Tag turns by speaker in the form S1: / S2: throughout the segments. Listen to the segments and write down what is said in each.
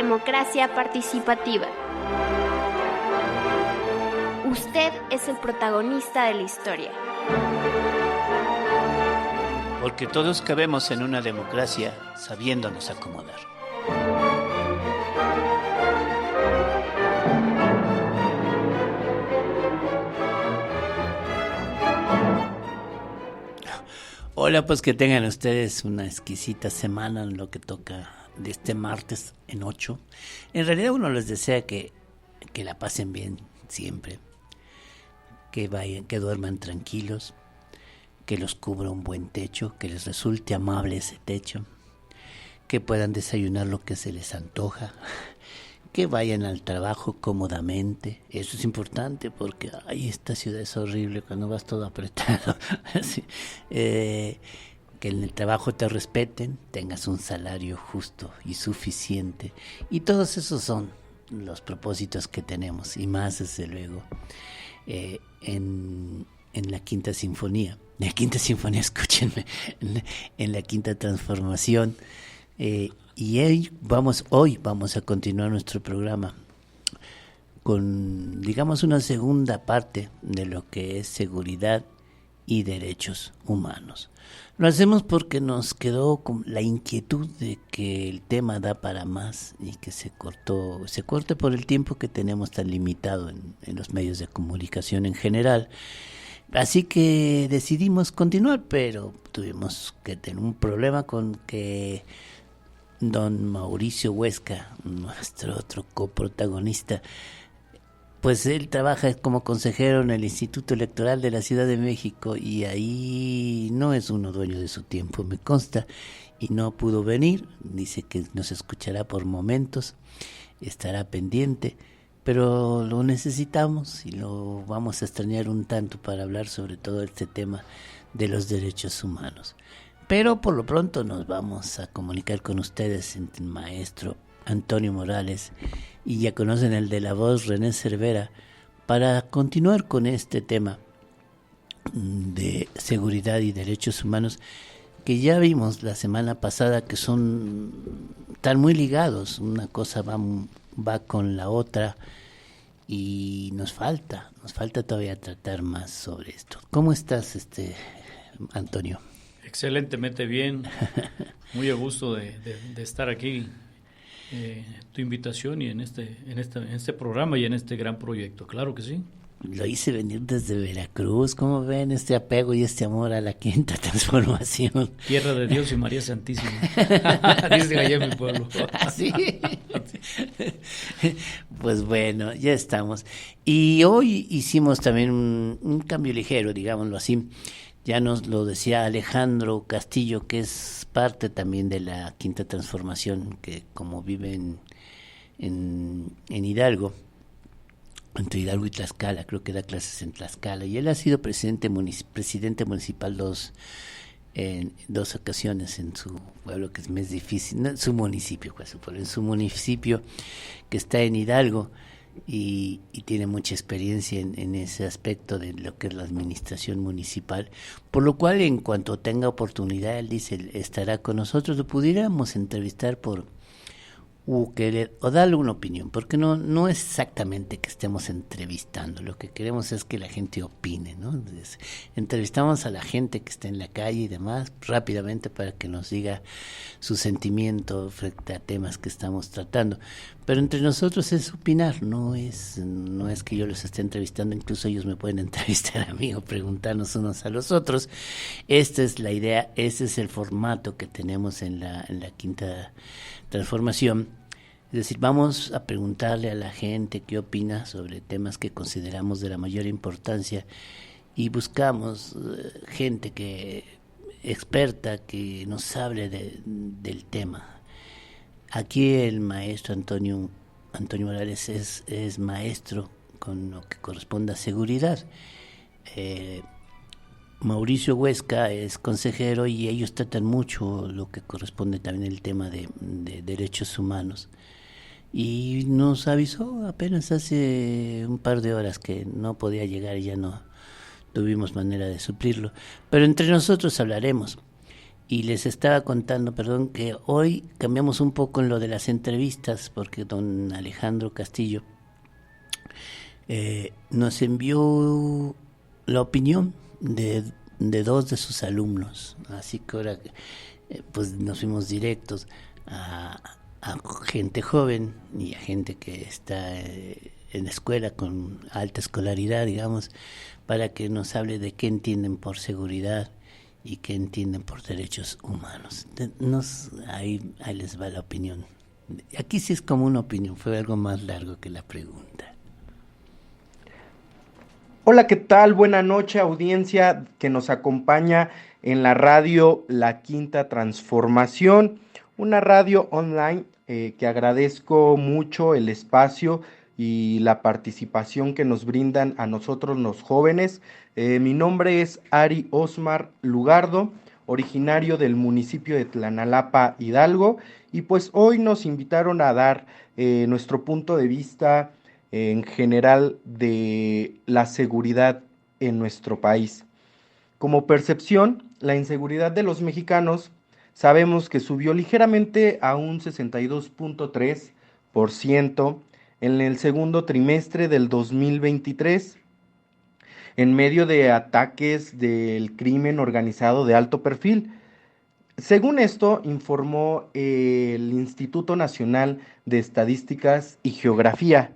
S1: democracia participativa. Usted es el protagonista de la historia.
S2: Porque todos cabemos en una democracia sabiéndonos acomodar. Hola, pues que tengan ustedes una exquisita semana en lo que toca de este martes en 8. En realidad uno les desea que la pasen bien siempre, que vayan, que duerman tranquilos, que los cubra un buen techo, que les resulte amable ese techo, que puedan desayunar lo que se les antoja, que vayan al trabajo cómodamente. Eso es importante porque esta ciudad es horrible cuando vas todo apretado. Sí. Que en el trabajo te respeten, tengas un salario justo y suficiente. Y todos esos son los propósitos que tenemos, y más desde luego en la Quinta Sinfonía. En la Quinta Sinfonía, escúchenme, en la Quinta Transformación. Y hoy vamos a continuar nuestro programa con, digamos, una segunda parte de lo que es seguridad y derechos humanos. Lo hacemos porque nos quedó con la inquietud de que el tema da para más y que se corte por el tiempo que tenemos tan limitado en los medios de comunicación en general. Así que decidimos continuar, pero tuvimos que tener un problema con que don Mauricio Huesca, nuestro otro coprotagonista, pues él trabaja como consejero en el Instituto Electoral de la Ciudad de México y ahí no es uno dueño de su tiempo, me consta, y no pudo venir. Dice que nos escuchará por momentos, estará pendiente, pero lo necesitamos y lo vamos a extrañar un tanto para hablar sobre todo este tema de los derechos humanos. Pero por lo pronto nos vamos a comunicar con ustedes, el maestro Antonio Morales, y ya conocen el de la voz, René Cervera, para continuar con este tema de seguridad y derechos humanos que ya vimos la semana pasada que están muy ligados, una cosa va con la otra y nos falta todavía tratar más sobre esto. ¿Cómo estás, Antonio?
S3: Excelentemente bien, muy a gusto de estar aquí, tu invitación y en este programa y en este gran proyecto, claro que sí.
S2: Lo hice venir desde Veracruz. ¿Cómo ven este apego y este amor a la Quinta Transformación?
S3: Tierra de Dios y María Santísima, dice allá en mi pueblo.
S2: ¿Sí? Pues bueno, ya estamos. Y hoy hicimos también un cambio ligero, digámoslo así. Ya nos lo decía Alejandro Castillo, que es parte también de la Quinta Transformación, que como vive en Hidalgo, entre Hidalgo y Tlaxcala, creo que da clases en Tlaxcala, y él ha sido presidente municipal en dos ocasiones en su pueblo, que es más difícil, no, su municipio, en su municipio que está en Hidalgo. Y tiene mucha experiencia en ese aspecto de lo que es la administración municipal, por lo cual en cuanto tenga oportunidad, él dice, estará con nosotros, lo pudiéramos entrevistar o darle una opinión, porque no es exactamente que estemos entrevistando, lo que queremos es que la gente opine, ¿no? Entonces, entrevistamos a la gente que está en la calle y demás rápidamente para que nos diga su sentimiento frente a temas que estamos tratando, pero entre nosotros es opinar, no es que yo los esté entrevistando, incluso ellos me pueden entrevistar a mí o preguntarnos unos a los otros. Esta es la idea, ese es el formato que tenemos en la Quinta Transformación. Es decir, vamos a preguntarle a la gente qué opina sobre temas que consideramos de la mayor importancia y buscamos gente experta que nos hable del tema. Aquí el maestro Antonio Morales es maestro con lo que corresponde a seguridad. Mauricio Huesca es consejero y ellos tratan mucho lo que corresponde también el tema de derechos humanos. Y nos avisó apenas hace un par de horas que no podía llegar y ya no tuvimos manera de suplirlo. Pero entre nosotros hablaremos. Y les estaba contando, perdón, que hoy cambiamos un poco en lo de las entrevistas, porque don Alejandro Castillo nos envió la opinión de dos de sus alumnos. Así que ahora pues nos fuimos directos a gente joven y a gente que está en la escuela con alta escolaridad, digamos, para que nos hable de qué entienden por seguridad y qué entienden por derechos humanos. Ahí les va la opinión. Aquí sí es como una opinión, fue algo más largo que la pregunta.
S4: Hola, ¿qué tal? Buena noche, audiencia que nos acompaña en la radio La Quinta Transformación, una radio online que agradezco mucho el espacio y la participación que nos brindan a nosotros los jóvenes. Mi nombre es Ari Osmar Lugardo, originario del municipio de Tlanalapa, Hidalgo, y pues hoy nos invitaron a dar nuestro punto de vista en general de la seguridad en nuestro país. Como percepción, la inseguridad de los mexicanos sabemos que subió ligeramente a un 62.3% en el segundo trimestre del 2023, en medio de ataques del crimen organizado de alto perfil. Según esto, informó el Instituto Nacional de Estadísticas y Geografía.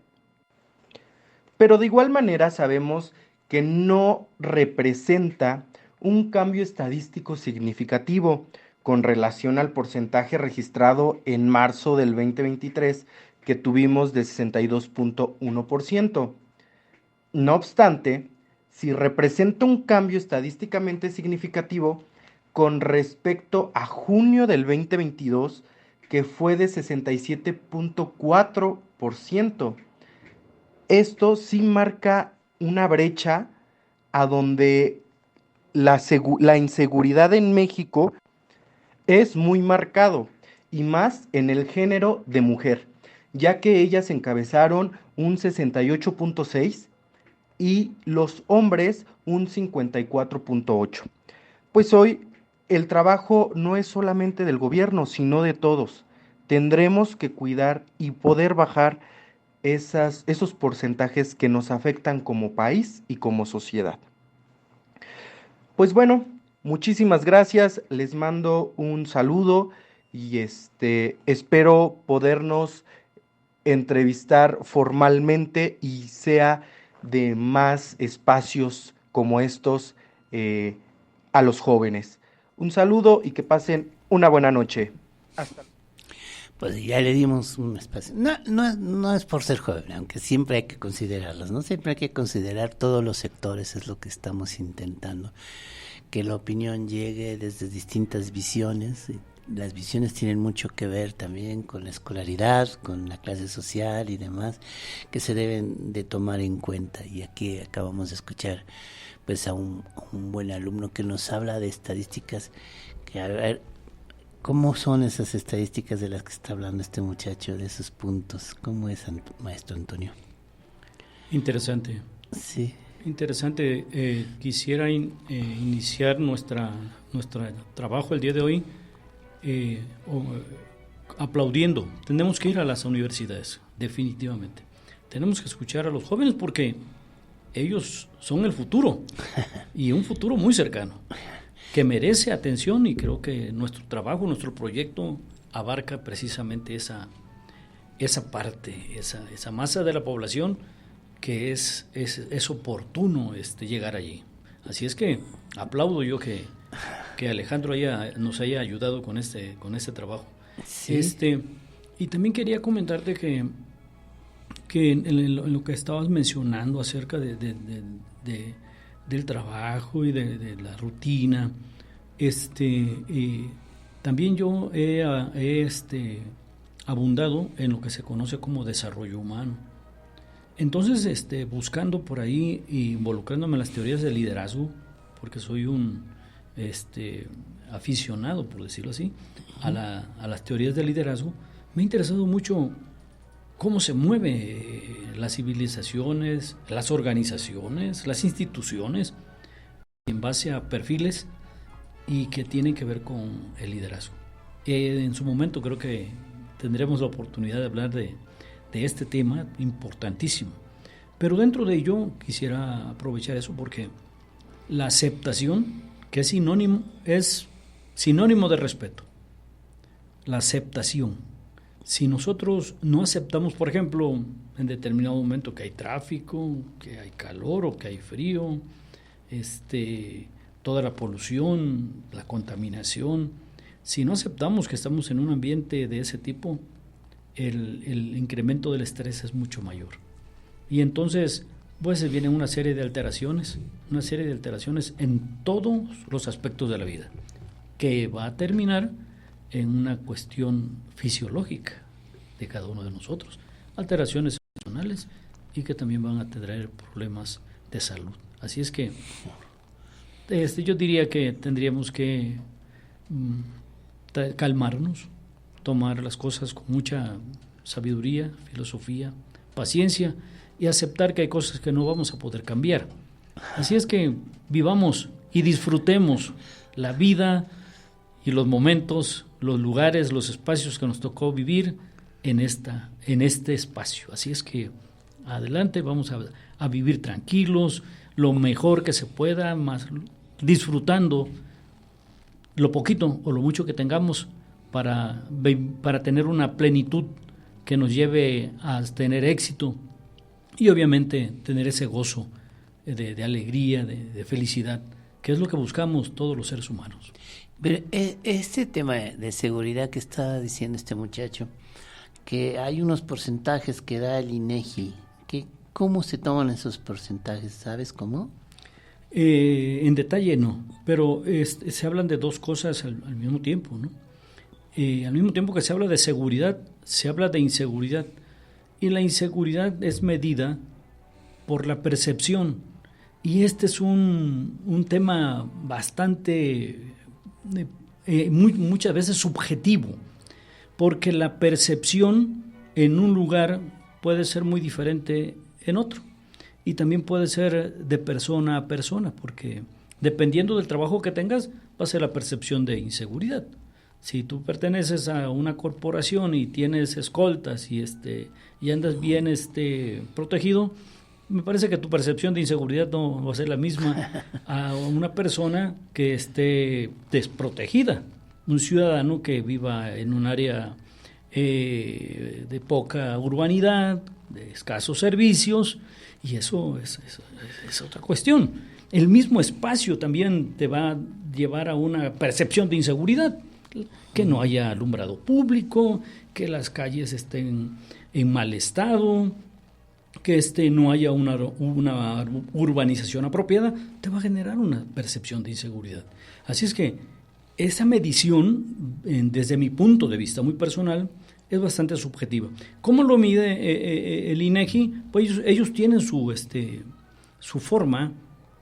S4: Pero de igual manera sabemos que no representa un cambio estadístico significativo con relación al porcentaje registrado en marzo del 2023 que tuvimos de 62.1%. No obstante, sí representa un cambio estadísticamente significativo con respecto a junio del 2022, que fue de 67.4%. Esto sí marca una brecha a donde la inseguridad en México es muy marcado, y más en el género de mujer, ya que ellas encabezaron un 68.6% y los hombres un 54.8%. Pues hoy el trabajo no es solamente del gobierno, sino de todos. Tendremos que cuidar y poder bajar esos porcentajes que nos afectan como país y como sociedad. Pues bueno, muchísimas gracias, les mando un saludo y espero podernos entrevistar formalmente y sea de más espacios como estos a los jóvenes. Un saludo y que pasen una buena noche. Hasta luego.
S2: Pues ya le dimos un espacio. No es por ser joven, aunque siempre hay que considerarlos, ¿no? Siempre hay que considerar todos los sectores, es lo que estamos intentando. Que la opinión llegue desde distintas visiones. Las visiones tienen mucho que ver también con la escolaridad, con la clase social y demás, que se deben de tomar en cuenta. Y aquí acabamos de escuchar pues a un buen alumno que nos habla de estadísticas, que a ver, ¿cómo son esas estadísticas de las que está hablando este muchacho, de esos puntos? ¿Cómo es, maestro Antonio?
S3: Interesante.
S2: Sí.
S3: Interesante. Quisiera iniciar nuestro trabajo el día de hoy aplaudiendo. Tenemos que ir a las universidades, definitivamente. Tenemos que escuchar a los jóvenes porque ellos son el futuro y un futuro muy cercano, que merece atención, y creo que nuestro trabajo, nuestro proyecto abarca precisamente esa parte, esa masa de la población que es oportuno llegar allí. Así es que aplaudo yo que Alejandro nos haya ayudado con este trabajo.
S2: Sí.
S3: Y también quería comentarte que en lo que estabas mencionando acerca del trabajo y de la rutina, también yo he abundado en lo que se conoce como desarrollo humano. Entonces, buscando por ahí y involucrándome en las teorías de liderazgo, porque soy un aficionado, por decirlo así, a las teorías de liderazgo, me ha interesado mucho cómo se mueven las civilizaciones, las organizaciones, las instituciones, en base a perfiles y que tienen que ver con el liderazgo. En su momento creo que tendremos la oportunidad de hablar de este tema importantísimo. Pero dentro de ello quisiera aprovechar eso porque la aceptación, que es sinónimo de respeto. La aceptación. Si nosotros no aceptamos, por ejemplo, en determinado momento que hay tráfico, que hay calor o que hay frío, toda la polución, la contaminación, si no aceptamos que estamos en un ambiente de ese tipo, el incremento del estrés es mucho mayor. Y entonces, pues viene una serie de alteraciones en todos los aspectos de la vida, que va a terminar en una cuestión fisiológica de cada uno de nosotros, alteraciones emocionales y que también van a traer problemas de salud. Así es que yo diría que tendríamos que calmarnos, tomar las cosas con mucha sabiduría, filosofía, paciencia y aceptar que hay cosas que no vamos a poder cambiar. Así es que vivamos y disfrutemos la vida y los momentos, los lugares, los espacios que nos tocó vivir en este espacio. Así es que adelante, vamos a vivir tranquilos, lo mejor que se pueda, más disfrutando lo poquito o lo mucho que tengamos para tener una plenitud que nos lleve a tener éxito y obviamente tener ese gozo de alegría, de felicidad, que es lo que buscamos todos los seres humanos.
S2: Pero este tema de seguridad que está diciendo este muchacho, que hay unos porcentajes que da el INEGI, ¿cómo se toman esos porcentajes? ¿Sabes cómo?
S3: En detalle no, pero se hablan de dos cosas al mismo tiempo, ¿no? Al mismo tiempo que se habla de seguridad, se habla de inseguridad, y la inseguridad es medida por la percepción, y este es un tema bastante, muchas veces subjetivo, porque la percepción en un lugar puede ser muy diferente en otro. Y también puede ser de persona a persona, porque dependiendo del trabajo que tengas, va a ser la percepción de inseguridad. Si tú perteneces a una corporación y tienes escoltas y andas bien protegido, me parece que tu percepción de inseguridad no va a ser la misma a una persona que esté desprotegida, un ciudadano que viva en un área de poca urbanidad, de escasos servicios, y eso es otra cuestión. El mismo espacio también te va a llevar a una percepción de inseguridad, que no haya alumbrado público, que las calles estén en mal estado, que no haya una urbanización apropiada, te va a generar una percepción de inseguridad. Así es que esa medición, desde mi punto de vista muy personal, es bastante subjetiva. ¿Cómo lo mide el INEGI? Pues ellos tienen su forma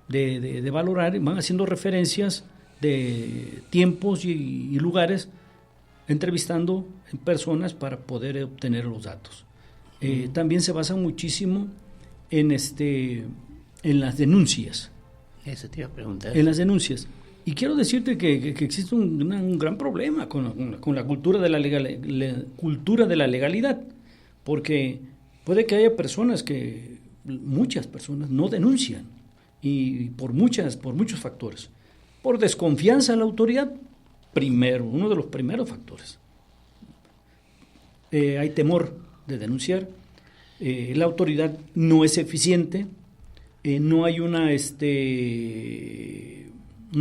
S3: de valorar, van haciendo referencias de tiempos y lugares, entrevistando en personas para poder obtener los datos. También se basa muchísimo en las denuncias.
S2: Eso te iba a preguntar.
S3: En las denuncias. Y quiero decirte que existe un gran problema con la cultura de la legalidad, porque puede que haya muchas personas no denuncian, y por muchos factores. Por desconfianza a la autoridad, uno de los primeros factores. Hay temor de denunciar, la autoridad no es eficiente, no hay una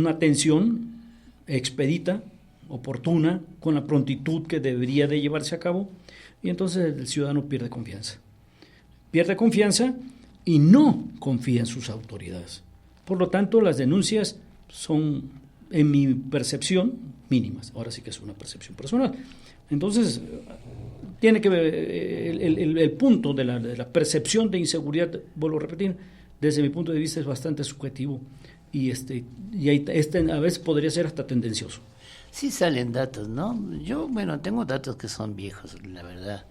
S3: atención expedita, oportuna, con la prontitud que debería de llevarse a cabo, y entonces el ciudadano pierde confianza. Pierde confianza y no confía en sus autoridades. Por lo tanto, las denuncias son, en mi percepción, mínimas. Ahora sí que es una percepción personal. Entonces, tiene que ver el punto de la percepción de inseguridad, vuelvo a repetir, desde mi punto de vista es bastante subjetivo y a veces podría ser hasta tendencioso.
S2: Sí salen datos, ¿no? Yo, tengo datos que son viejos, la verdad,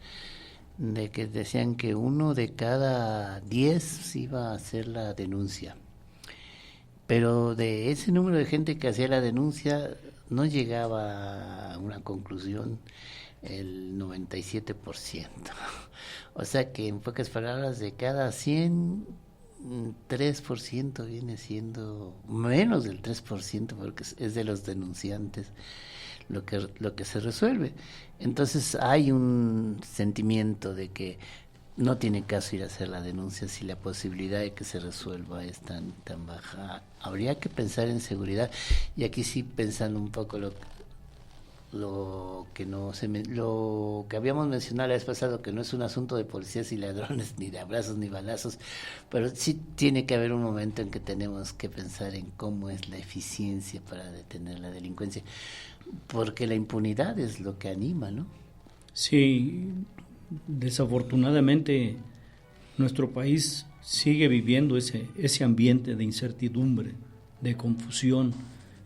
S2: de que decían que 1 de cada 10 iba a hacer la denuncia. pero de ese número de gente que hacía la denuncia no llegaba a una conclusión el 97%. O sea que en pocas palabras, de cada 100, 3% viene siendo menos del 3%, porque es de los denunciantes lo que se resuelve. Entonces hay un sentimiento de que no tiene caso ir a hacer la denuncia si la posibilidad de que se resuelva es tan baja. Habría que pensar en seguridad, y aquí sí pensando un poco lo que habíamos mencionado la vez pasada, que no es un asunto de policías y ladrones, ni de abrazos ni balazos, pero sí tiene que haber un momento en que tenemos que pensar en cómo es la eficiencia para detener la delincuencia, porque la impunidad es lo que anima, ¿no?
S3: Sí, desafortunadamente nuestro país sigue viviendo ese ambiente de incertidumbre, de confusión,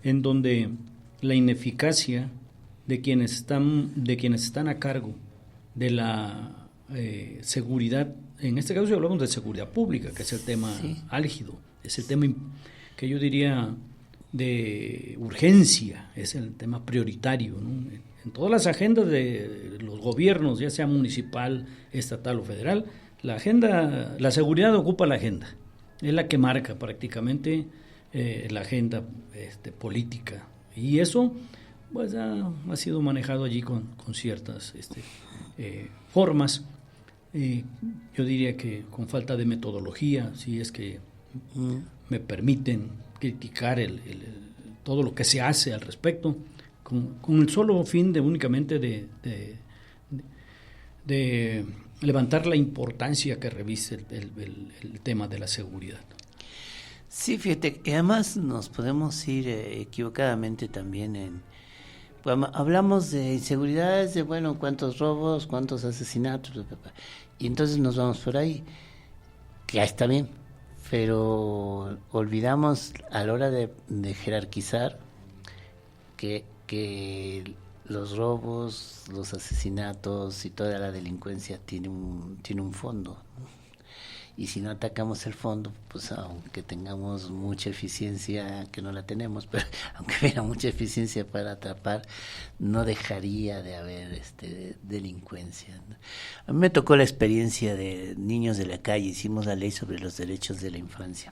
S3: en donde la ineficacia de quienes están a cargo de la seguridad, en este caso hablamos de seguridad pública, que es el tema álgido, es el tema que yo diría de urgencia, es el tema prioritario, ¿no? En todas las agendas de los gobiernos, ya sea municipal, estatal o federal, la seguridad ocupa la agenda, es la que marca prácticamente la agenda política, y eso pues ha sido manejado allí con ciertas formas, yo diría que con falta de metodología, si es que me permiten criticar todo lo que se hace al respecto, con el solo fin de únicamente de levantar la importancia que reviste el tema de la seguridad.
S2: Sí, fíjate, que además nos podemos ir equivocadamente también hablamos de inseguridades, de bueno, cuántos robos, cuántos asesinatos, y entonces nos vamos por ahí, que ya está bien, pero olvidamos a la hora de jerarquizar que los robos, los asesinatos y toda la delincuencia tiene un fondo, ¿no? Y si no atacamos el fondo, pues aunque tengamos mucha eficiencia, que no la tenemos, pero aunque hubiera mucha eficiencia para atrapar, no dejaría de haber delincuencia, ¿no? A mí me tocó la experiencia de niños de la calle, hicimos la ley sobre los derechos de la infancia.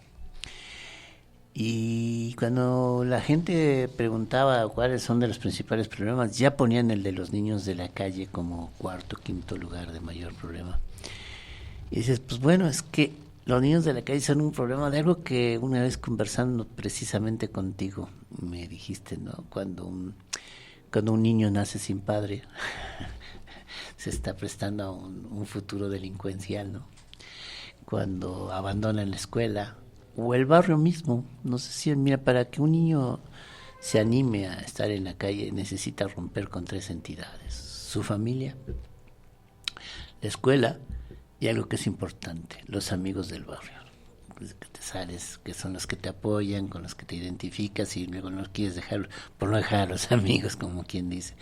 S2: Y cuando la gente preguntaba cuáles son de los principales problemas, ya ponían el de los niños de la calle como cuarto, quinto lugar de mayor problema. Y dices, pues bueno, es que los niños de la calle son un problema de algo que una vez conversando precisamente contigo me dijiste, ¿no? Cuando un niño nace sin padre, se está prestando a un futuro delincuencial, ¿no? Cuando abandonan la escuela o el barrio mismo, no sé si, mira, para que un niño se anime a estar en la calle necesita romper con 3 entidades: su familia, la escuela y algo que es importante, los amigos del barrio, que te sales, que son los que te apoyan, con los que te identificas, y luego no quieres dejar, por no dejar a los amigos, como quien dice.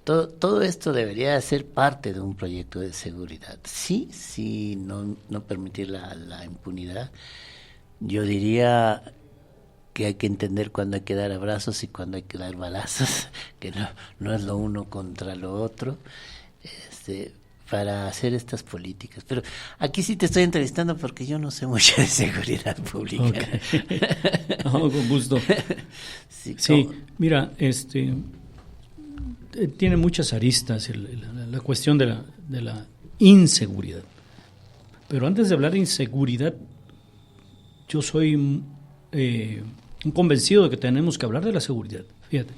S2: Todo esto debería ser parte de un proyecto de seguridad. Sí, no permitir la impunidad. Yo diría que hay que entender cuándo hay que dar abrazos y cuándo hay que dar balazos, que no es lo uno contra lo otro, para hacer estas políticas. Pero aquí sí te estoy entrevistando porque yo no sé mucho de seguridad pública.
S3: Okay. Con gusto. Sí, mira, tiene muchas aristas la cuestión de la inseguridad. Pero antes de hablar de inseguridad, yo soy un convencido de que tenemos que hablar de la seguridad. Fíjate,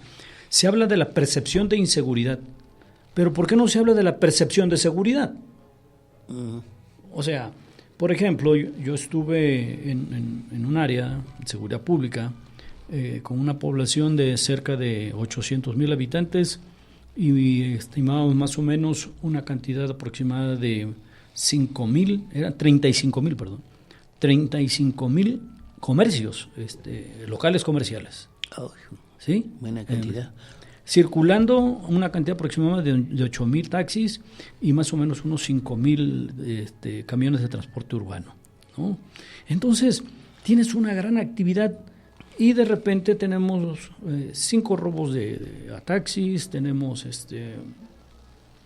S3: se habla de la percepción de inseguridad, pero ¿por qué no se habla de la percepción de seguridad? O sea, por ejemplo, yo estuve en un área de seguridad pública con una población de cerca de 800,000 habitantes y estimábamos más o menos una cantidad aproximada de 35,000 comercios, locales comerciales.
S2: Oh,
S3: ¿Sí?
S2: Buena cantidad.
S3: Circulando una cantidad aproximada de 8,000 taxis y más o menos unos 5,000 camiones de transporte urbano, ¿no? Entonces, tienes una gran actividad y de repente tenemos 5 robos a taxis, tenemos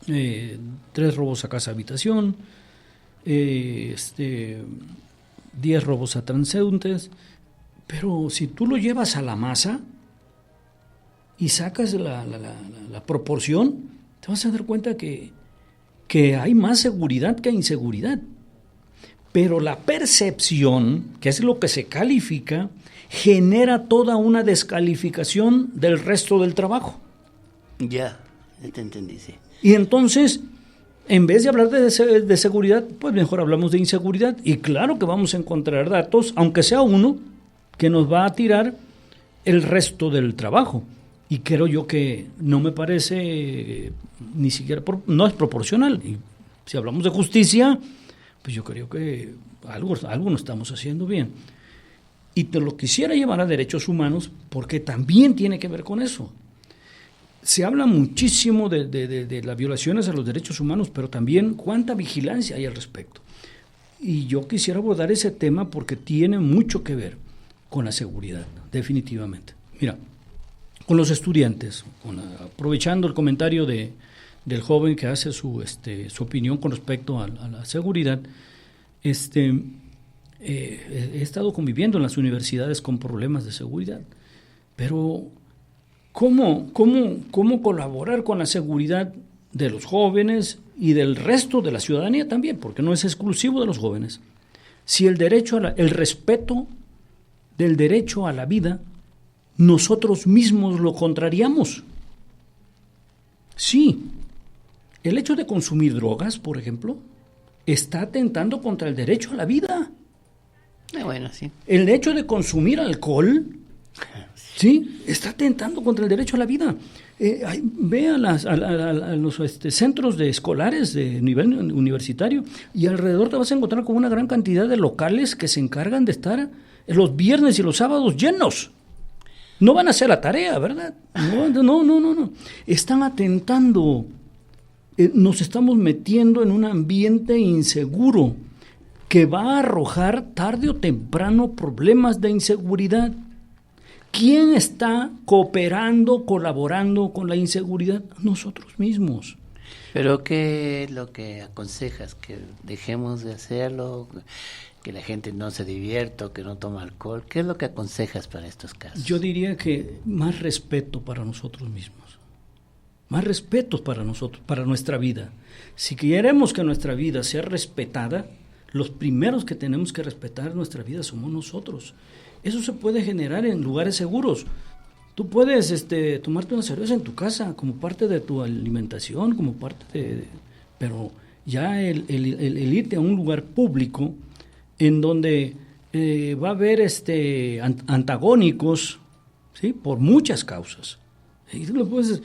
S3: 3 robos a casa habitación, 10 robos a transeúntes, pero si tú lo llevas a la masa y sacas la proporción, te vas a dar cuenta que hay más seguridad que inseguridad. Pero la percepción, que es lo que se califica, genera toda una descalificación del resto del trabajo.
S2: Ya te entendí, sí.
S3: Y entonces, en vez de hablar de seguridad, pues mejor hablamos de inseguridad. Y claro que vamos a encontrar datos, aunque sea uno, que nos va a tirar el resto del trabajo. Y creo yo que no me parece ni siquiera, no es proporcional. Y si hablamos de justicia, pues yo creo que algo no estamos haciendo bien. Y te lo quisiera llevar a derechos humanos porque también tiene que ver con eso. Se habla muchísimo de las violaciones a los derechos humanos, pero también cuánta vigilancia hay al respecto. Y yo quisiera abordar ese tema porque tiene mucho que ver con la seguridad, definitivamente. Mira, con los estudiantes, aprovechando el comentario del joven que hace su opinión con respecto a la seguridad, he estado conviviendo en las universidades con problemas de seguridad, pero ¿cómo colaborar con la seguridad de los jóvenes y del resto de la ciudadanía también? Porque no es exclusivo de los jóvenes. Si el respeto del derecho a la vida, nosotros mismos lo contrariamos. Sí, el hecho de consumir drogas, por ejemplo, está atentando contra el derecho a la vida.
S2: Bueno, sí.
S3: El hecho de consumir alcohol, sí, está atentando contra el derecho a la vida. Ve a los centros de escolares de nivel universitario y alrededor te vas a encontrar con una gran cantidad de locales que se encargan de estar los viernes y los sábados llenos. No van a hacer la tarea, ¿verdad? No. Están atentando. Nos estamos metiendo en un ambiente inseguro que va a arrojar tarde o temprano problemas de inseguridad. ¿Quién está cooperando, colaborando con la inseguridad? Nosotros mismos.
S2: ¿Pero qué es lo que aconsejas? ¿Que dejemos de hacerlo? ¿Que la gente no se divierta, que no toma alcohol? ¿Qué es lo que aconsejas para estos casos?
S3: Yo diría que más respeto para nosotros mismos. Más respeto para nosotros, para nuestra vida. Si queremos que nuestra vida sea respetada, los primeros que tenemos que respetar nuestra vida somos nosotros. Eso se puede generar en lugares seguros. Tú puedes tomarte una cerveza en tu casa como parte de tu alimentación, como parte pero ya el irte a un lugar público en donde va a haber antagónicos, ¿sí? Por muchas causas. Y después,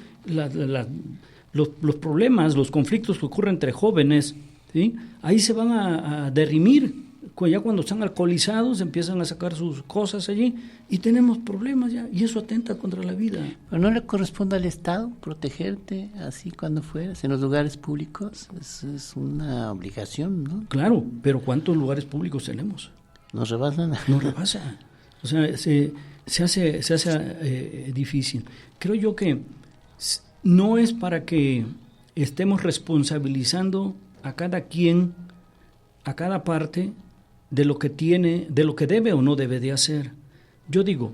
S3: los problemas, los conflictos que ocurren entre jóvenes, ¿sí? Ahí se van a derrimir. Ya cuando están alcoholizados empiezan a sacar sus cosas allí y tenemos problemas ya, y eso atenta contra la vida.
S2: ¿Pero no le corresponde al Estado protegerte así cuando fueras en los lugares públicos? Es una obligación, ¿no?
S3: Claro, pero ¿cuántos lugares públicos tenemos?
S2: No rebasan.
S3: No rebasa. O sea, se hace difícil. Creo yo que no es para que estemos responsabilizando a cada quien, a cada parte, de lo que tiene, de lo que debe o no debe de hacer. Yo digo,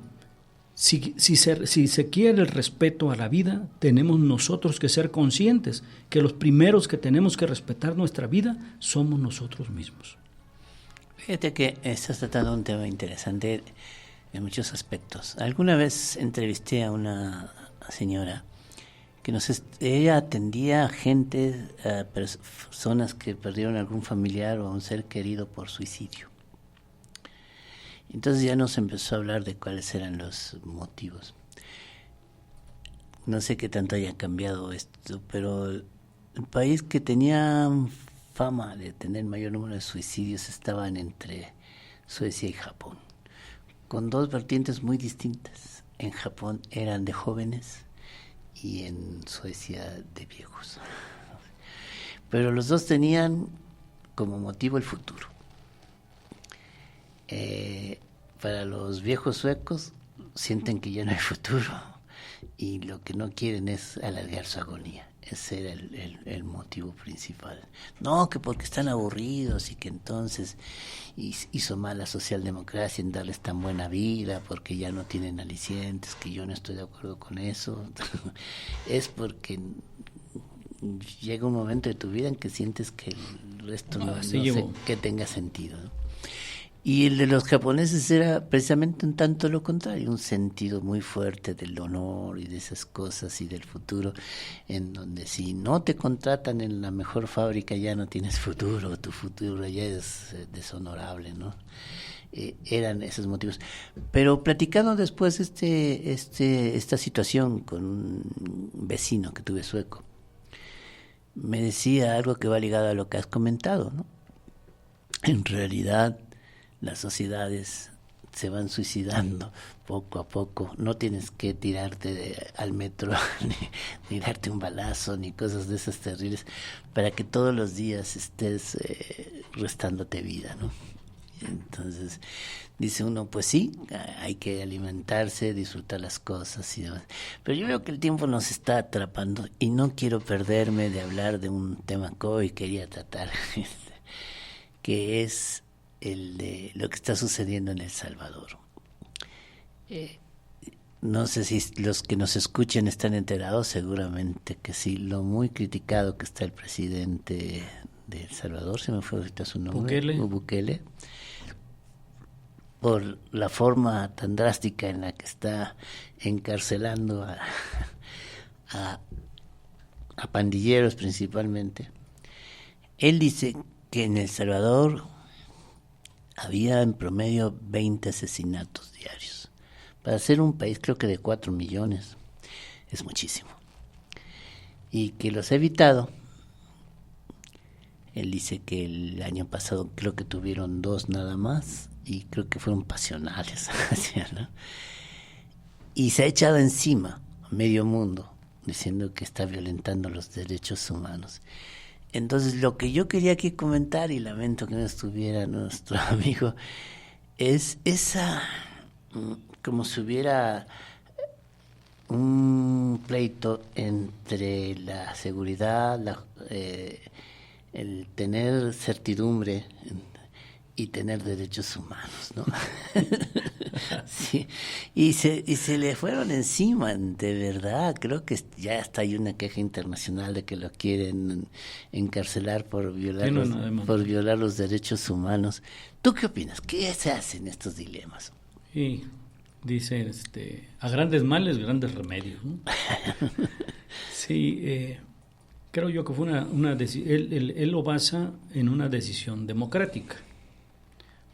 S3: si se quiere el respeto a la vida, tenemos nosotros que ser conscientes que los primeros que tenemos que respetar nuestra vida somos nosotros mismos.
S2: Fíjate que estás tratando un tema interesante en muchos aspectos. Alguna vez entrevisté a una señora que ella atendía a gente, a personas que perdieron algún familiar o a un ser querido por suicidio. Entonces ya nos empezó a hablar de cuáles eran los motivos. No sé qué tanto haya cambiado esto, pero el país que tenía fama de tener mayor número de suicidios estaban entre Suecia y Japón, con dos vertientes muy distintas. En Japón eran de jóvenes y en Suecia de viejos. Pero los dos tenían como motivo el futuro. Para los viejos suecos, sienten que ya no hay futuro y lo que no quieren es alargar su agonía. Ese era el motivo principal. No, que porque están aburridos y que entonces hizo mal la socialdemocracia en darles tan buena vida porque ya no tienen alicientes, que yo no estoy de acuerdo con eso. Es porque llega un momento de tu vida en que sientes que el resto no sé que tenga sentido, ¿no? Y el de los japoneses era precisamente un tanto lo contrario, un sentido muy fuerte del honor y de esas cosas y del futuro, en donde si no te contratan en la mejor fábrica ya no tienes futuro, tu futuro ya es deshonorable, ¿no? Eran esos motivos. Pero platicando después esta situación con un vecino que tuve sueco, me decía algo que va ligado a lo que has comentado, ¿no? En realidad las sociedades se van suicidando poco a poco. No tienes que tirarte al metro, ni darte un balazo, ni cosas de esas terribles, para que todos los días estés restándote vida, ¿no? Entonces, dice uno, pues sí, hay que alimentarse, disfrutar las cosas y demás. Pero yo veo que el tiempo nos está atrapando y no quiero perderme de hablar de un tema que hoy quería tratar, que es el de lo que está sucediendo en El Salvador. No sé si los que nos escuchen están enterados, seguramente que sí, lo muy criticado que está el presidente de El Salvador, se me fue ahorita su nombre, Bukele, por la forma tan drástica en la que está encarcelando a pandilleros principalmente. Él dice que en El Salvador había en promedio 20 asesinatos diarios. Para ser un país creo que de 4 millones es muchísimo. Y que los ha evitado. Él dice que el año pasado creo que tuvieron 2 nada más y creo que fueron pasionales, ¿no? Y se ha echado encima a medio mundo diciendo que está violentando los derechos humanos. Entonces, lo que yo quería aquí comentar, y lamento que no estuviera nuestro amigo, es esa, como si hubiera un pleito entre la seguridad, el tener certidumbre y tener derechos humanos, ¿no? Sí. Y se le fueron encima, de verdad. Creo que ya hasta hay una queja internacional de que lo quieren encarcelar por violar los derechos humanos. ¿Tú qué opinas? ¿Qué se hace en estos dilemas?
S3: Sí, dice, a grandes males, grandes remedios, ¿no? Sí, creo yo que fue una decisión. Él lo basa en una decisión democrática.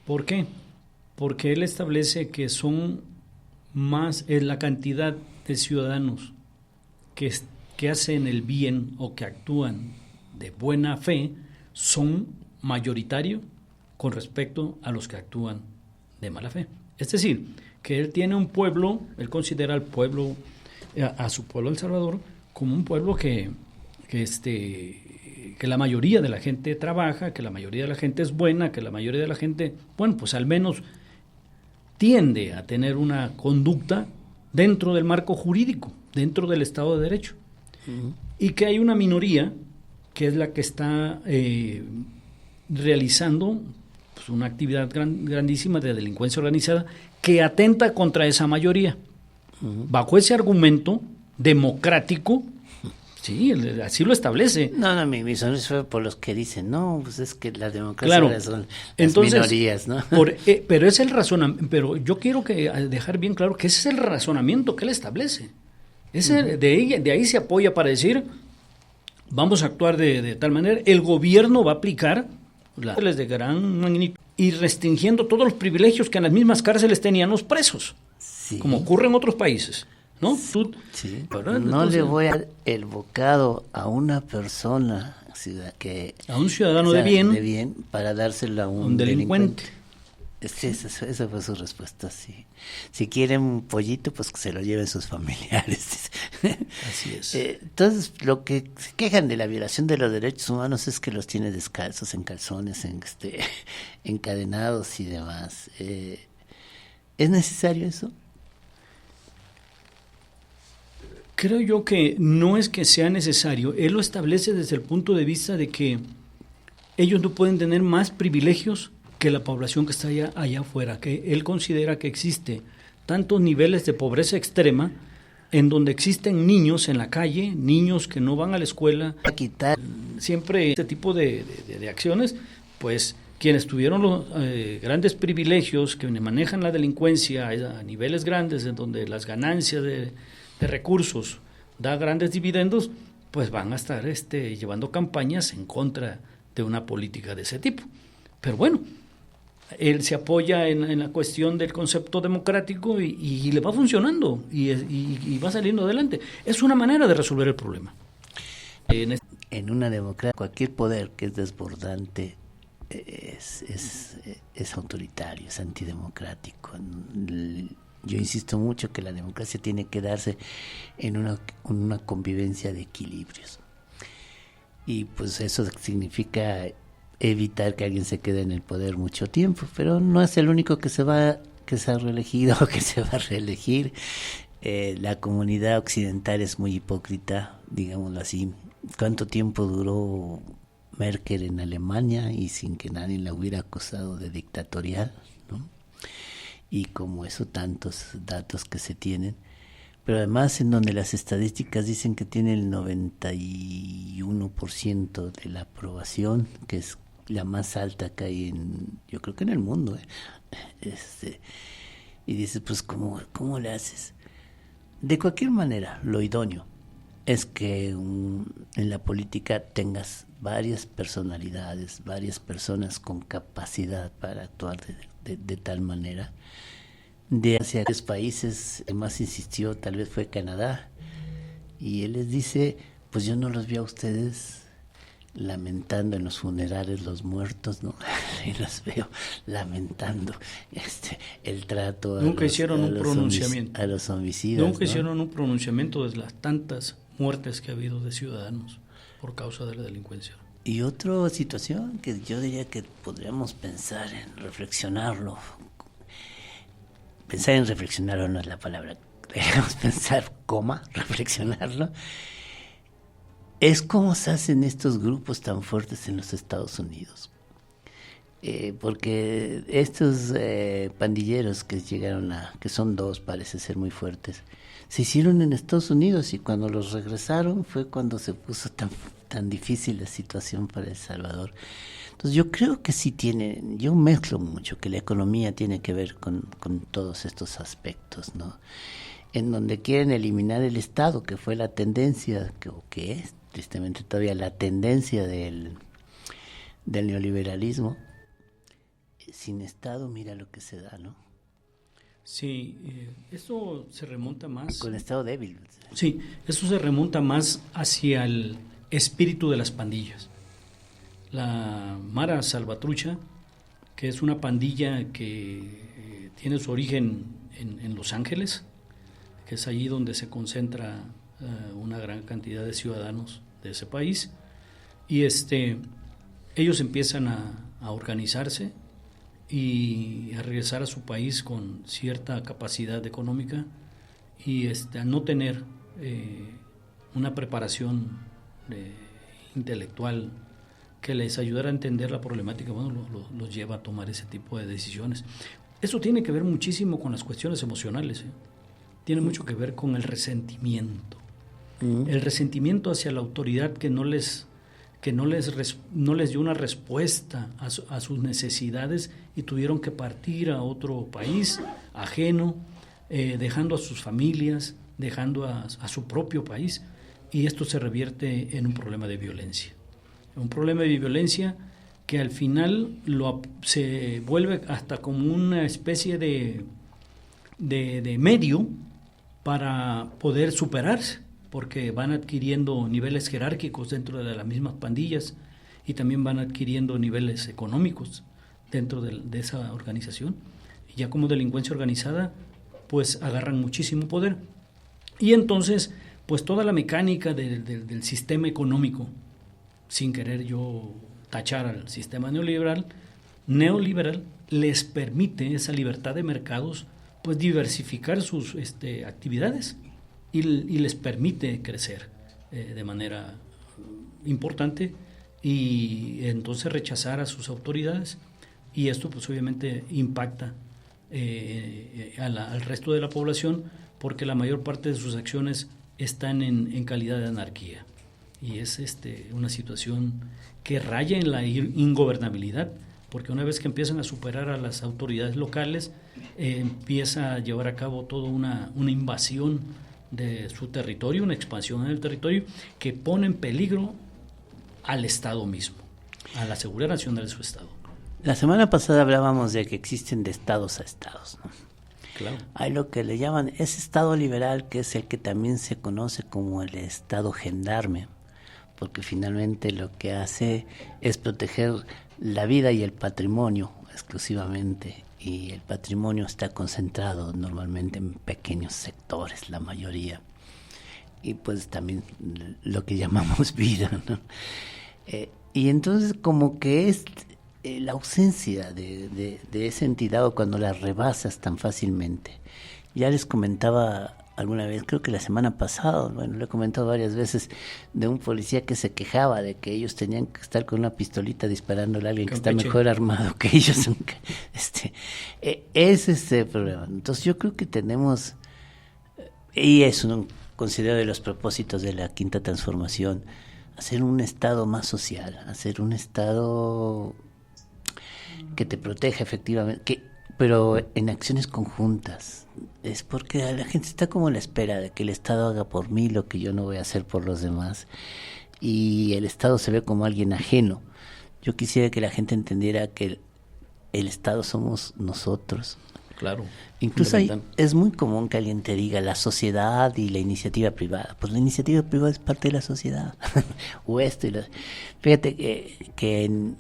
S3: ¿Por qué? Porque él establece que son más la cantidad de ciudadanos que hacen el bien o que actúan de buena fe son mayoritarios con respecto a los que actúan de mala fe. Es decir, que él tiene un pueblo, él considera al pueblo, a su pueblo El Salvador, como un pueblo que la mayoría de la gente trabaja, que la mayoría de la gente es buena, que la mayoría de la gente, bueno, pues al menos tiende a tener una conducta dentro del marco jurídico, dentro del Estado de Derecho. Uh-huh. Y que hay una minoría que es la que está realizando pues, una actividad grandísima de delincuencia organizada que atenta contra esa mayoría. Uh-huh. Bajo ese argumento democrático, sí, así lo establece.
S2: No, mi sonrisa fue por los que dicen, no, pues es que la democracia son las minorías, ¿no?
S3: Pero es el razonamiento, pero yo quiero dejar bien claro que ese es el razonamiento que él establece. De ahí se apoya para decir, vamos a actuar de tal manera, el gobierno va a aplicar las leyes de gran magnitud y restringiendo todos los privilegios que en las mismas cárceles tenían los presos, sí, como ocurre en otros países. ¿No?
S2: Sí, pero no le voy a dar el bocado a una persona
S3: a un ciudadano de bien
S2: para dárselo a un delincuente. Sí, esa fue su respuesta, sí. Si quieren un pollito, pues que se lo lleven sus familiares.
S3: Así es.
S2: Entonces, lo que se quejan de la violación de los derechos humanos es que los tiene descalzos, en calzones, encadenados y demás. ¿Es necesario eso?
S3: Creo yo que no es que sea necesario. Él lo establece desde el punto de vista de que ellos no pueden tener más privilegios que la población que está allá afuera, que él considera que existe tantos niveles de pobreza extrema en donde existen niños en la calle, niños que no van a la escuela.
S2: Quitar.
S3: Siempre este tipo de acciones, pues quienes tuvieron los grandes privilegios, que manejan la delincuencia a niveles grandes, en donde las ganancias de recursos da grandes dividendos, pues van a estar llevando campañas en contra de una política de ese tipo. Pero bueno, él se apoya en la cuestión del concepto democrático y le va funcionando y va saliendo adelante. Es una manera de resolver el problema.
S2: En una democracia, cualquier poder que es desbordante es autoritario, es antidemocrático. Yo insisto mucho que la democracia tiene que darse en una convivencia de equilibrios. Y pues eso significa evitar que alguien se quede en el poder mucho tiempo, pero no es el único que se ha reelegido o que se va a reelegir. La comunidad occidental es muy hipócrita, digámoslo así. ¿Cuánto tiempo duró Merkel en Alemania y sin que nadie la hubiera acusado de dictatorial, ¿no? Y como eso, tantos datos que se tienen, pero además en donde las estadísticas dicen que tiene el 91% de la aprobación, que es la más alta que hay yo creo que en el mundo, y dices, pues ¿cómo le haces? De cualquier manera, lo idóneo es que en la política tengas varias personalidades, varias personas con capacidad para actuar de tal manera. De hacia los países que más insistió tal vez fue Canadá, y él les dice, pues yo no los vi a ustedes lamentando en los funerales los muertos, ¿no? Y los veo lamentando el trato
S3: nunca hicieron un pronunciamiento
S2: a los homicidas,
S3: nunca
S2: ¿no?
S3: hicieron un pronunciamiento de las tantas muertes que ha habido de ciudadanos por causa de la delincuencia.
S2: Y otra situación que yo diría que podríamos pensar en reflexionarlo. Pensar en reflexionarlo no es la palabra, debemos pensar, reflexionarlo. Es cómo se hacen estos grupos tan fuertes en los Estados Unidos. Porque estos pandilleros que llegaron que son dos, parece ser muy fuertes, se hicieron en Estados Unidos, y cuando los regresaron fue cuando se puso tan difícil la situación para El Salvador. Entonces yo creo que sí yo mezclo mucho que la economía tiene que ver con todos estos aspectos, ¿no? En donde quieren eliminar el Estado, que fue la tendencia, que es tristemente todavía la tendencia del neoliberalismo. Sin Estado, mira lo que se da, ¿no?
S3: Sí, eso se remonta más...
S2: Con Estado débil.
S3: Sí, eso se remonta más hacia el espíritu de las pandillas. La Mara Salvatrucha, que es una pandilla que tiene su origen en Los Ángeles, que es allí donde se concentra una gran cantidad de ciudadanos de ese país, y ellos empiezan a organizarse y a regresar a su país con cierta capacidad económica y a no tener una preparación intelectual que les ayudara a entender la problemática, bueno, los lleva a tomar ese tipo de decisiones. Eso tiene que ver muchísimo con las cuestiones emocionales, tiene mucho que ver con el resentimiento. El resentimiento hacia la autoridad que no les dio una respuesta a sus necesidades y tuvieron que partir a otro país ajeno, dejando a sus familias, dejando a su propio país, y esto se revierte en un problema de violencia. Un problema de violencia que al final se vuelve hasta como una especie de medio para poder superarse, porque van adquiriendo niveles jerárquicos dentro de las mismas pandillas y también van adquiriendo niveles económicos dentro de esa organización. Y ya como delincuencia organizada, pues agarran muchísimo poder. Y entonces, pues toda la mecánica del sistema económico, sin querer yo tachar al sistema neoliberal, les permite esa libertad de mercados, pues diversificar sus actividades. y les permite crecer de manera importante, y entonces rechazar a sus autoridades, y esto pues obviamente impacta al resto de la población, porque la mayor parte de sus acciones están en calidad de anarquía, y es una situación que raya en la ingobernabilidad, porque una vez que empiezan a superar a las autoridades locales, empieza a llevar a cabo toda una invasión de su territorio, una expansión en el territorio que pone en peligro al Estado mismo, a la seguridad nacional de su Estado.
S2: La semana pasada hablábamos de que existen de estados a estados, ¿no?
S3: Claro.
S2: Hay lo que le llaman ese estado liberal, que es el que también se conoce como el estado gendarme, porque finalmente lo que hace es proteger la vida y el patrimonio exclusivamente, y el patrimonio está concentrado normalmente en pequeños sectores, la mayoría, y pues también lo que llamamos vida, ¿no? Y entonces como que es la ausencia de esa entidad, o cuando la rebasas tan fácilmente. Ya les comentaba alguna vez, creo que la semana pasada, bueno, lo he comentado varias veces, de un policía que se quejaba de que ellos tenían que estar con una pistolita disparándole a alguien que está mejor armado que ellos. Es ese problema. Entonces yo creo que tenemos, y eso considero de los propósitos de la Quinta Transformación, hacer un Estado más social, hacer un Estado que te proteja efectivamente, pero en acciones conjuntas. Es porque la gente está como a la espera de que el Estado haga por mí lo que yo no voy a hacer por los demás, y el Estado se ve como alguien ajeno. Yo quisiera que la gente entendiera que el Estado somos nosotros.
S3: Claro.
S2: Incluso es muy común que alguien te diga la sociedad y la iniciativa privada. Pues la iniciativa privada es parte de la sociedad. Fíjate que en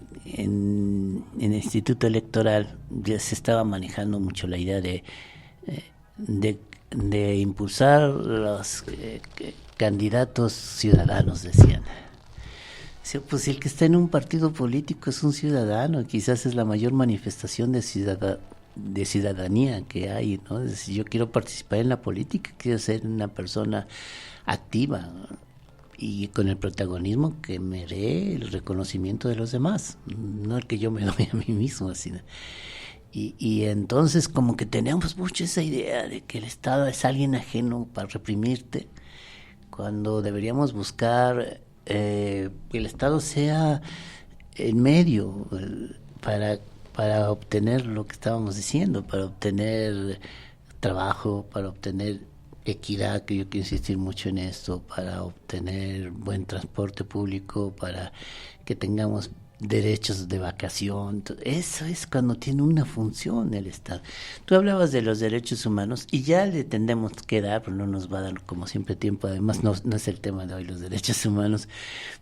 S2: el Instituto Electoral ya se estaba manejando mucho la idea de impulsar los candidatos ciudadanos, decían. Pues si el que está en un partido político es un ciudadano, quizás es la mayor manifestación de ciudadanía que hay, ¿no? Es decir, yo quiero participar en la política, quiero ser una persona activa, ¿no? Y con el protagonismo que me dé el reconocimiento de los demás, no el que yo me doy a mí mismo, así, ¿no? Y entonces como que tenemos mucho esa idea de que el Estado es alguien ajeno para reprimirte, cuando deberíamos buscar que el Estado sea el medio para obtener lo que estábamos diciendo, para obtener trabajo, para obtener equidad, que yo quiero insistir mucho en esto, para obtener buen transporte público, para que tengamos derechos de vacación. Eso es cuando tiene una función el Estado. Tú hablabas de los derechos humanos y ya le tendremos que dar, pero no nos va a dar como siempre tiempo, además no es el tema de hoy los derechos humanos,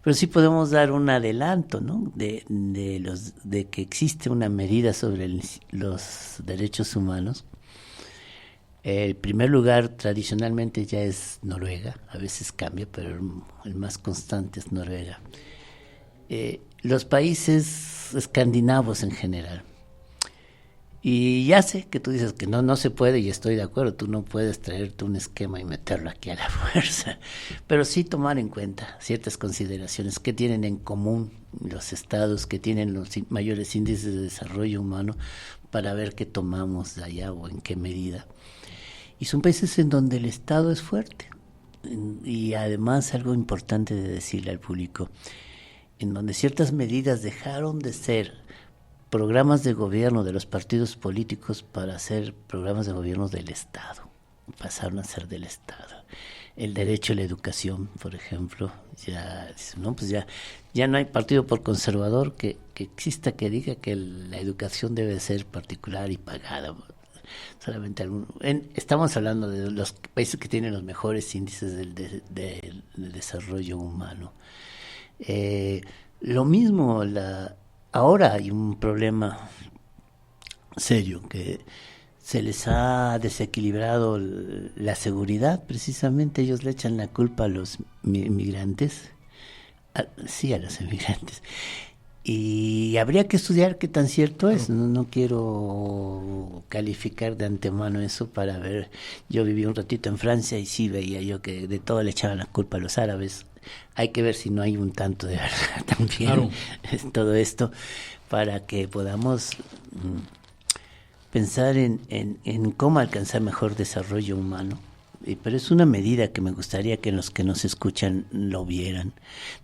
S2: pero sí podemos dar un adelanto, ¿no? de que existe una medida sobre los derechos humanos. El primer lugar tradicionalmente ya es Noruega, a veces cambia, pero el más constante es Noruega. Los países escandinavos en general. Y ya sé que tú dices que no se puede, y estoy de acuerdo, tú no puedes traerte un esquema y meterlo aquí a la fuerza, pero sí tomar en cuenta ciertas consideraciones que tienen en común los estados que tienen los mayores índices de desarrollo humano, para ver qué tomamos de allá o en qué medida. Y son países en donde el Estado es fuerte. Y además algo importante de decirle al público, en donde ciertas medidas dejaron de ser programas de gobierno de los partidos políticos para ser programas de gobierno del Estado. Pasaron a ser del Estado. El derecho a la educación, por ejemplo, ya no hay partido por conservador que exista que diga que la educación debe ser particular y pagada. Solamente estamos hablando de los países que tienen los mejores índices del desarrollo humano. Lo mismo, ahora hay un problema serio, que se les ha desequilibrado la seguridad. Precisamente ellos le echan la culpa a los migrantes, a los inmigrantes, Y habría que estudiar qué tan cierto es. No quiero calificar de antemano eso para ver. Yo viví un ratito en Francia y sí veía yo que de todo le echaban la culpa a los árabes. Hay que ver si no hay un tanto de verdad también.
S3: Claro.
S2: Todo esto para que podamos pensar en cómo alcanzar mejor desarrollo humano. Pero es una medida que me gustaría que los que nos escuchan lo vieran.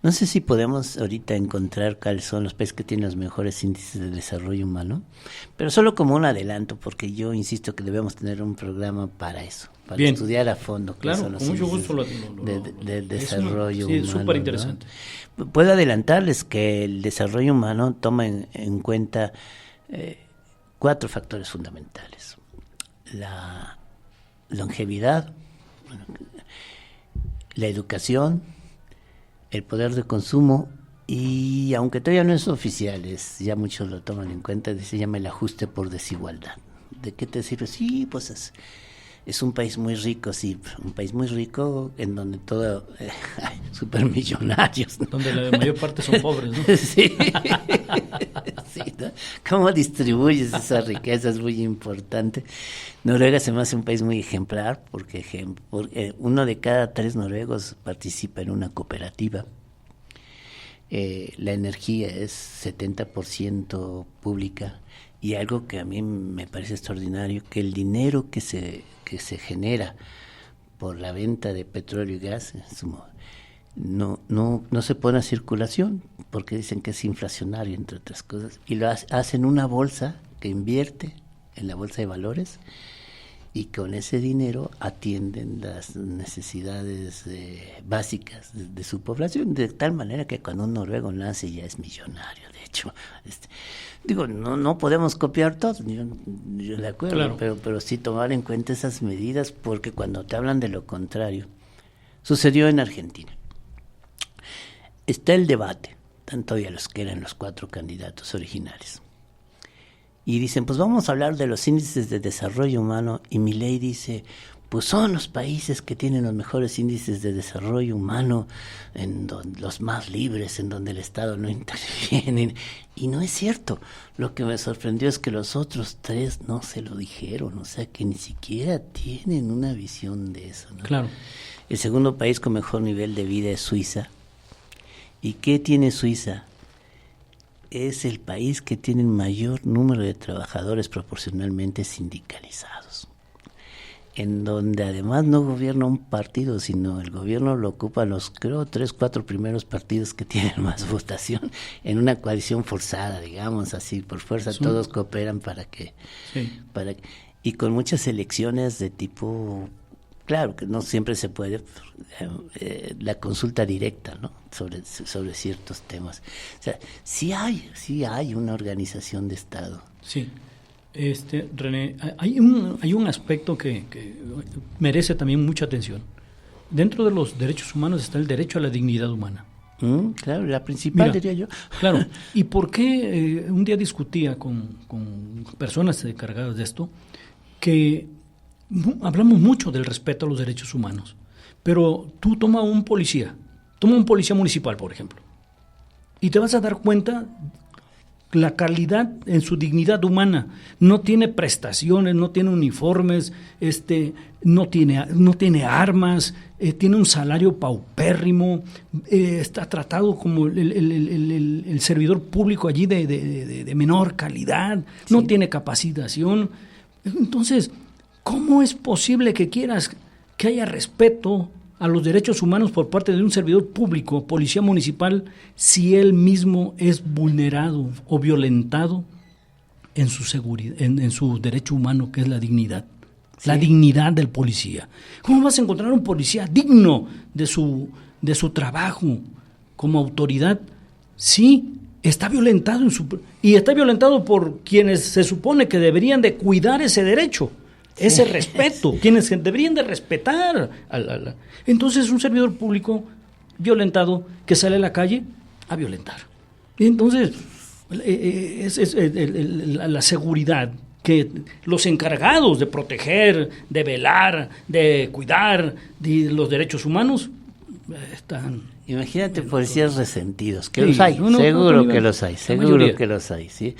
S2: No sé si podemos ahorita encontrar cuáles son los países que tienen los mejores índices de desarrollo humano, pero solo como un adelanto, porque yo insisto que debemos tener un programa para eso, para
S3: Bien.
S2: estudiar a fondo qué
S3: Claro,
S2: son los
S3: con mucho
S2: índices
S3: gusto
S2: del desarrollo
S3: sí,
S2: humano.
S3: es súper interesante.
S2: ¿No? Puedo adelantarles que el desarrollo humano toma en cuenta 4 factores fundamentales: la longevidad, la educación, el poder de consumo y, aunque todavía no es oficial, ya muchos lo toman en cuenta, se llama el ajuste por desigualdad. ¿De qué te sirve? Sí, pues es un país muy rico, sí, un país muy rico en donde todo hay supermillonarios, ¿no?
S3: Donde la mayor parte son pobres, ¿no?
S2: Sí, sí, ¿no? ¿Cómo distribuyes esa riqueza? Es muy importante. Noruega se me hace un país muy ejemplar porque 1 de cada 3 noruegos participa en una cooperativa. La energía es 70% pública, y algo que a mí me parece extraordinario, que el dinero que se genera por la venta de petróleo y gas no se pone a circulación porque dicen que es inflacionario, entre otras cosas, y lo hacen una bolsa que invierte en la bolsa de valores, y con ese dinero atienden las necesidades básicas de su población, de tal manera que cuando un noruego nace ya es millonario. De hecho, no podemos copiar todo, yo de acuerdo, claro, pero sí tomar en cuenta esas medidas, porque cuando te hablan de lo contrario, sucedió en Argentina. Está el debate, están todavía los que eran los 4 candidatos originales. Y dicen, pues vamos a hablar de los índices de desarrollo humano, y Milei dice, pues son los países que tienen los mejores índices de desarrollo humano, los más libres, en donde el Estado no interviene. Y no es cierto. Lo que me sorprendió es que los otros 3 no se lo dijeron, o sea que ni siquiera tienen una visión de eso, ¿no?
S3: Claro.
S2: El segundo país con mejor nivel de vida es Suiza. ¿Y qué tiene Suiza? Es el país que tiene el mayor número de trabajadores proporcionalmente sindicalizados, en donde además no gobierna un partido, sino el gobierno lo ocupan los, creo, 3, 4 primeros partidos que tienen más votación, en una coalición forzada, digamos así, por fuerza. Sí. Todos cooperan y con muchas elecciones de tipo, claro que no siempre se puede, la consulta directa, ¿no? sobre ciertos temas. O sea, sí hay una organización de Estado.
S3: Sí. René, hay un aspecto que merece también mucha atención. Dentro de los derechos humanos está el derecho a la dignidad humana.
S2: Claro, la principal, diría yo.
S3: Claro. ¿Y por qué un día discutía con personas encargadas de esto, que hablamos mucho del respeto a los derechos humanos, pero tú toma un policía municipal, por ejemplo, y te vas a dar cuenta la calidad en su dignidad humana. No tiene prestaciones, no tiene uniformes, no tiene armas, tiene un salario paupérrimo, está tratado como el servidor público allí de menor calidad, sí. No tiene capacitación. Entonces, ¿cómo es posible que quieras que haya respeto a los derechos humanos por parte de un servidor público, policía municipal, si él mismo es vulnerado o violentado en su seguridad, en su derecho humano, que es la dignidad? Sí. La dignidad del policía. ¿Cómo vas a encontrar un policía digno de su trabajo como autoridad si está violentado y está violentado por quienes se supone que deberían de cuidar ese derecho? Ese respeto, quienes deberían de respetar. Entonces, un servidor público violentado que sale a la calle a violentar. Y entonces, la seguridad que los encargados de proteger, de velar, de cuidar de los derechos humanos están
S2: Imagínate policías resentidos, que
S3: Sí,
S2: los hay,
S3: no,
S2: seguro
S3: no,
S2: que los hay,
S3: la
S2: seguro
S3: mayoría.
S2: que los hay, ¿sí?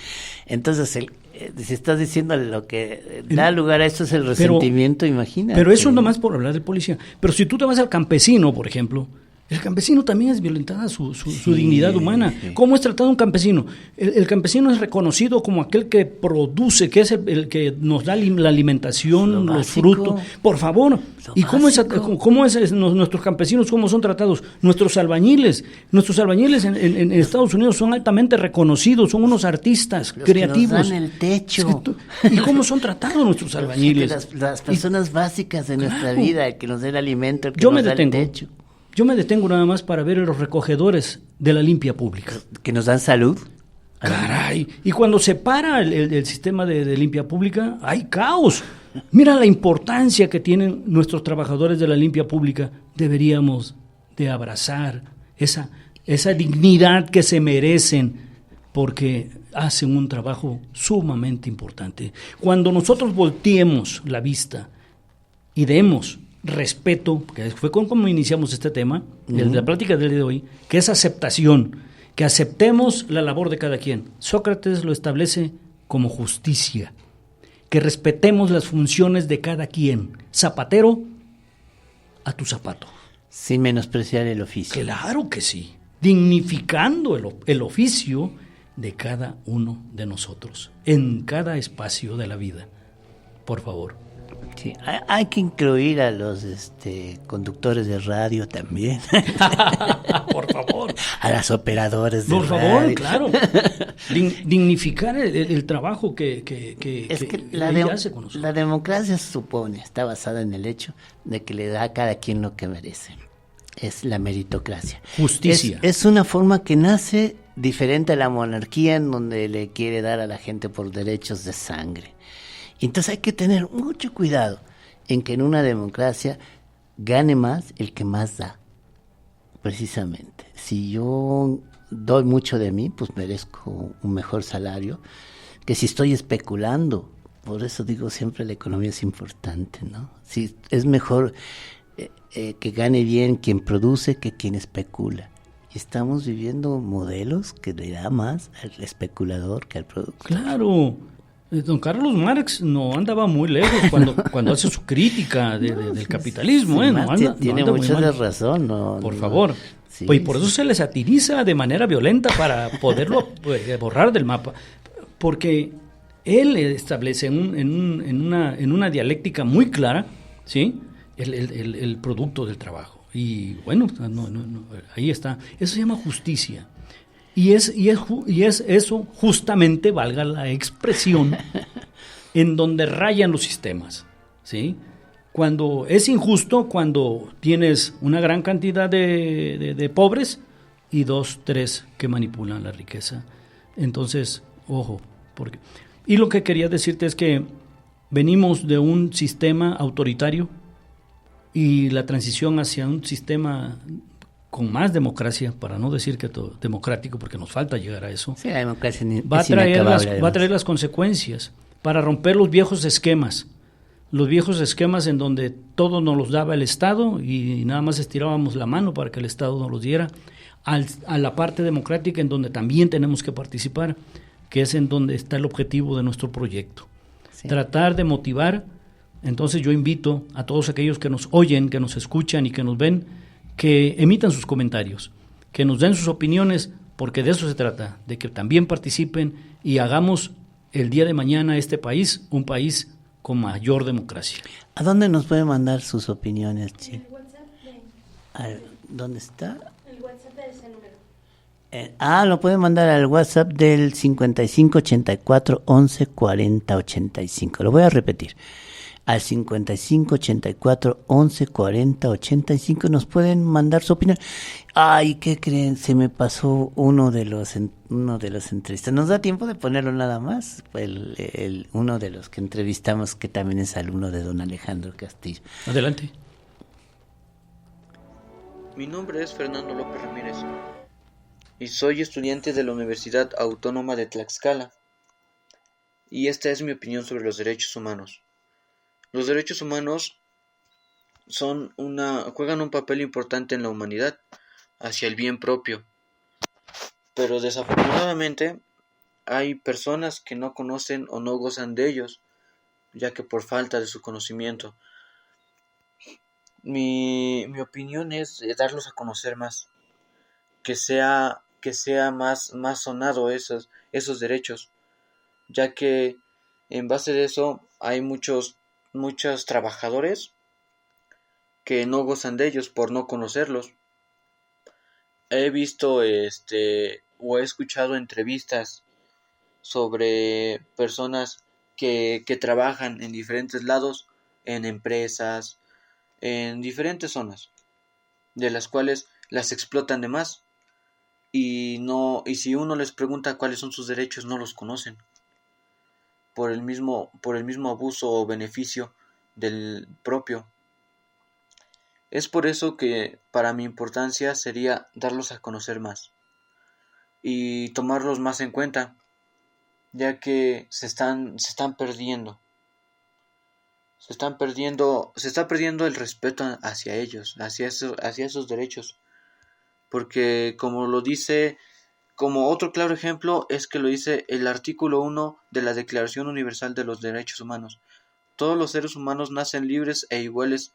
S2: Entonces, si estás diciendo lo que da lugar a esto es el resentimiento, imagínate.
S3: Pero eso es nomás por hablar del policía. Pero si tú te vas al campesino, por ejemplo, el campesino también es violentada su dignidad humana.
S2: Sí.
S3: ¿Cómo es tratado un campesino? El campesino es reconocido como aquel que produce, que es el que nos da la alimentación,
S2: Lo
S3: los
S2: básico.
S3: Frutos. Por favor.
S2: Lo
S3: ¿Y
S2: básico.
S3: cómo es nuestros campesinos, cómo son tratados? Nuestros albañiles en Estados Unidos son altamente reconocidos, son unos artistas
S2: Los que
S3: creativos.
S2: nos dan el techo.
S3: ¿Y cómo son tratados nuestros albañiles?
S2: Las personas básicas de nuestra
S3: Claro.
S2: vida, el que nos dé el alimento, el que
S3: Yo
S2: nos
S3: me
S2: da el
S3: detengo.
S2: techo.
S3: Yo me detengo nada más para ver a los recogedores de la limpia pública.
S2: Que nos dan salud.
S3: Caray, y cuando se para el sistema de limpia pública, hay caos. Mira la importancia que tienen nuestros trabajadores de la limpia pública. Deberíamos de abrazar esa dignidad que se merecen porque hacen un trabajo sumamente importante. Cuando nosotros volteemos la vista y demos respeto, que fue como iniciamos este tema, de la plática del día de hoy, que es aceptación, que aceptemos la labor de cada quien. Sócrates lo establece como justicia, que respetemos las funciones de cada quien. Zapatero, a tu zapato.
S2: Sin menospreciar el oficio.
S3: Claro que sí, dignificando el oficio de cada uno de nosotros, en cada espacio de la vida. Por favor.
S2: Sí, hay que incluir a los conductores de radio también.
S3: Por favor.
S2: A las operadoras de
S3: Por
S2: radio.
S3: favor, claro. Dignificar el trabajo que
S2: Es que
S3: ella hace con nosotros.
S2: la democracia está basada en el hecho de que le da a cada quien lo que merece. Es la meritocracia.
S3: Justicia.
S2: Es una forma que nace diferente a la monarquía, en donde le quiere dar a la gente por derechos de sangre. Entonces hay que tener mucho cuidado en que en una democracia gane más el que más da. Precisamente. Si yo doy mucho de mí, pues merezco un mejor salario que si estoy especulando. Por eso digo siempre la economía es importante, ¿no? Si es mejor que gane bien quien produce que quien especula. Y estamos viviendo modelos que le da más al especulador que al productor.
S3: Claro. Don Carlos Marx no andaba muy lejos cuando hace su crítica del capitalismo.
S2: Sí,
S3: No
S2: más
S3: anda,
S2: tiene
S3: no anda muy
S2: mucho
S3: mal.
S2: de razón.
S3: Por favor.
S2: Sí,
S3: Pues, y por eso se le satiriza de manera violenta para poderlo borrar del mapa. Porque él establece en una dialéctica muy clara, ¿sí? el producto del trabajo. Y bueno, ahí está. Eso se llama justicia. Y es eso justamente, valga la expresión, en donde rayan los sistemas, ¿sí? Cuando es injusto, cuando tienes una gran cantidad de pobres y 2, 3 que manipulan la riqueza. Entonces, ojo. Y lo que quería decirte es que venimos de un sistema autoritario y la transición hacia un sistema con más democracia, para no decir que todo democrático, porque nos falta llegar a eso,
S2: Sí, la democracia
S3: va a
S2: es inacabable,
S3: va a traer las consecuencias para romper los viejos esquemas en donde todo nos los daba el Estado y nada más estirábamos la mano para que el Estado nos los diera, a la parte democrática en donde también tenemos que participar, que es en donde está el objetivo de nuestro proyecto.
S2: Sí.
S3: Tratar de motivar. Entonces yo invito a todos aquellos que nos oyen, que nos escuchan y que nos ven, que emitan sus comentarios, que nos den sus opiniones, porque de eso se trata, de que también participen y hagamos el día de mañana este país un país con mayor democracia.
S2: ¿A dónde nos puede mandar sus opiniones, Chi? El WhatsApp ¿dónde está?
S1: El WhatsApp de ese número.
S2: Lo puede mandar al WhatsApp del 5584 11 40 85. Lo voy a repetir. Al 5584 11 40 85 nos pueden mandar su opinión. Ay, ¿qué creen? Se me pasó uno de los entrevistas. ¿Nos da tiempo de ponerlo nada más? Uno de los que entrevistamos, que también es alumno de don Alejandro Castillo.
S3: Adelante.
S5: Mi nombre es Fernando López Ramírez y soy estudiante de la Universidad Autónoma de Tlaxcala. Y esta es mi opinión sobre los derechos humanos. Los derechos humanos juegan un papel importante en la humanidad, hacia el bien propio. Pero desafortunadamente hay personas que no conocen o no gozan de ellos, ya que por falta de su conocimiento. Mi opinión es darlos a conocer más, que sea más sonado esos derechos, ya que en base de eso hay muchos trabajadores que no gozan de ellos por no conocerlos. He visto o he escuchado entrevistas sobre personas que trabajan en diferentes lados, en empresas, en diferentes zonas, de las cuales las explotan de más, y si uno les pregunta cuáles son sus derechos, no los conocen por el mismo abuso o beneficio del propio. Es por eso que para mi importancia sería darlos a conocer más y tomarlos más en cuenta, ya que se están perdiendo. Se está perdiendo el respeto hacia ellos, hacia esos derechos. Porque como otro claro ejemplo es que lo dice el artículo 1 de la Declaración Universal de los Derechos Humanos. Todos los seres humanos nacen libres e iguales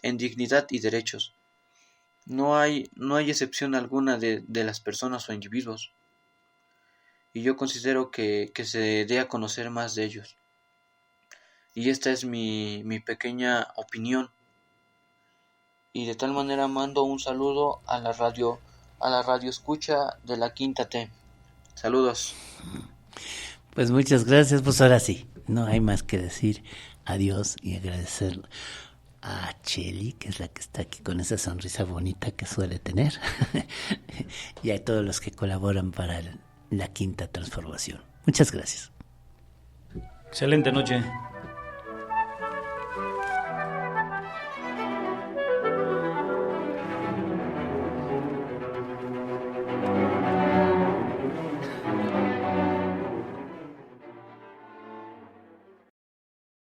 S5: en dignidad y derechos. No hay excepción alguna de las personas o individuos. Y yo considero que se dé a conocer más de ellos. Y esta es mi pequeña opinión. Y de tal manera mando un saludo a la radio escucha de la Quinta T. Saludos.
S2: Pues muchas gracias, pues ahora sí, no hay más que decir adiós y agradecer a Cheli, que es la que está aquí con esa sonrisa bonita que suele tener, y a todos los que colaboran para la Quinta Transformación. Muchas gracias.
S3: Excelente noche.